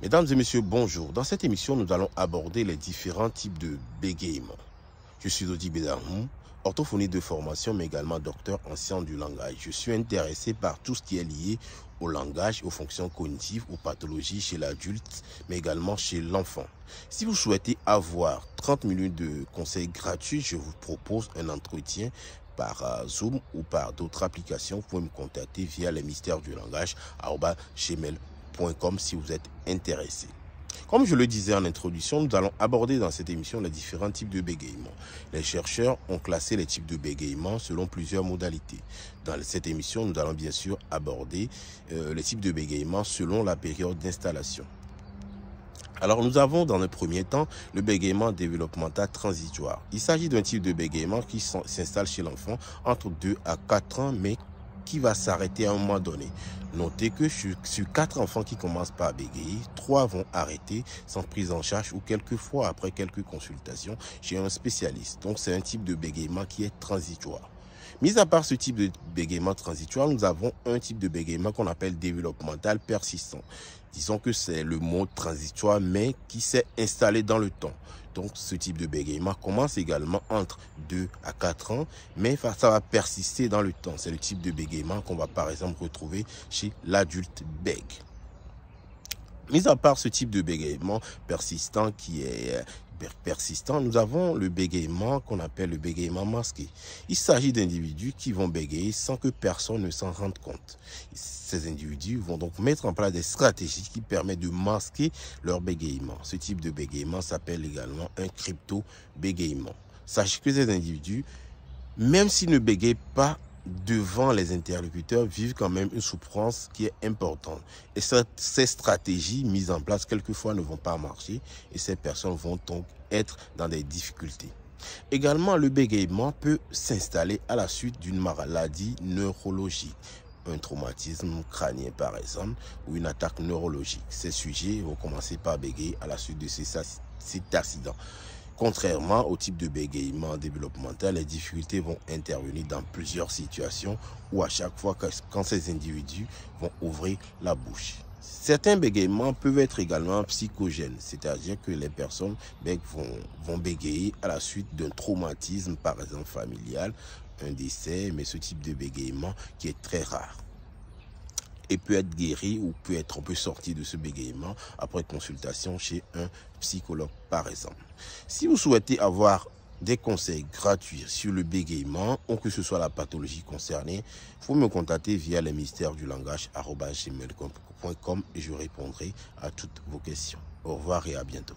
Mesdames et messieurs, bonjour. Dans cette émission, nous allons aborder les différents types de bégaiement. Je suis Dodi Bédarmou, orthophoniste de formation, mais également docteur en sciences du langage. Je suis intéressé par tout ce qui est lié au langage, aux fonctions cognitives, aux pathologies chez l'adulte, mais également chez l'enfant. Si vous souhaitez avoir 30 minutes de conseils gratuits, je vous propose un entretien par Zoom ou par d'autres applications. Vous pouvez me contacter via les mystères du langage @gmail.com si vous êtes intéressé. Comme je le disais en introduction, nous allons aborder dans cette émission les différents types de bégaiement. Les chercheurs ont classé les types de bégaiement selon plusieurs modalités. Dans cette émission, nous allons bien sûr aborder les types de bégaiement selon la période d'installation. Alors nous avons dans le premier temps le bégaiement développemental transitoire. Il s'agit d'un type de bégaiement qui s'installe chez l'enfant entre 2 à 4 ans, mais qui va s'arrêter à un moment donné. Notez que sur 4 enfants qui commencent par bégayer, 3 vont arrêter sans prise en charge ou quelquefois après quelques consultations chez un spécialiste. Donc c'est un type de bégaiement qui est transitoire. Mis à part ce type de bégaiement transitoire, nous avons un type de bégaiement qu'on appelle développemental persistant. Disons que c'est le mot transitoire, mais qui s'est installé dans le temps. Donc, ce type de bégaiement commence également entre 2 à 4 ans, mais ça va persister dans le temps. C'est le type de bégaiement qu'on va par exemple retrouver chez l'adulte bègue. Mis à part ce type de bégaiement persistant qui est persistant, nous avons le bégaiement qu'on appelle le bégaiement masqué. Il s'agit d'individus qui vont bégayer sans que personne ne s'en rende compte. Ces individus vont donc mettre en place des stratégies qui permettent de masquer leur bégaiement. Ce type de bégaiement s'appelle également un crypto-bégaiement. Sachez que ces individus, même s'ils ne bégayent pas devant les interlocuteurs, vivent quand même une souffrance qui est importante. Et ces stratégies mises en place, quelquefois, ne vont pas marcher et ces personnes vont donc être dans des difficultés. Également, le bégaiement peut s'installer à la suite d'une maladie neurologique, un traumatisme crânien par exemple, ou une attaque neurologique. Ces sujets vont commencer par bégayer à la suite de cet accident. Contrairement au type de bégaiement développemental, les difficultés vont intervenir dans plusieurs situations ou à chaque fois quand ces individus vont ouvrir la bouche. Certains bégaiements peuvent être également psychogènes, c'est-à-dire que les personnes vont bégayer à la suite d'un traumatisme, par exemple familial, un décès, mais ce type de bégaiement qui est très rare et peut être guéri ou on peut sortir de ce bégaiement après consultation chez un psychologue par exemple. Si vous souhaitez avoir des conseils gratuits sur le bégaiement ou que ce soit la pathologie concernée, il faut me contacter via les mystères du langage @gmail.com et je répondrai à toutes vos questions. Au revoir et à bientôt.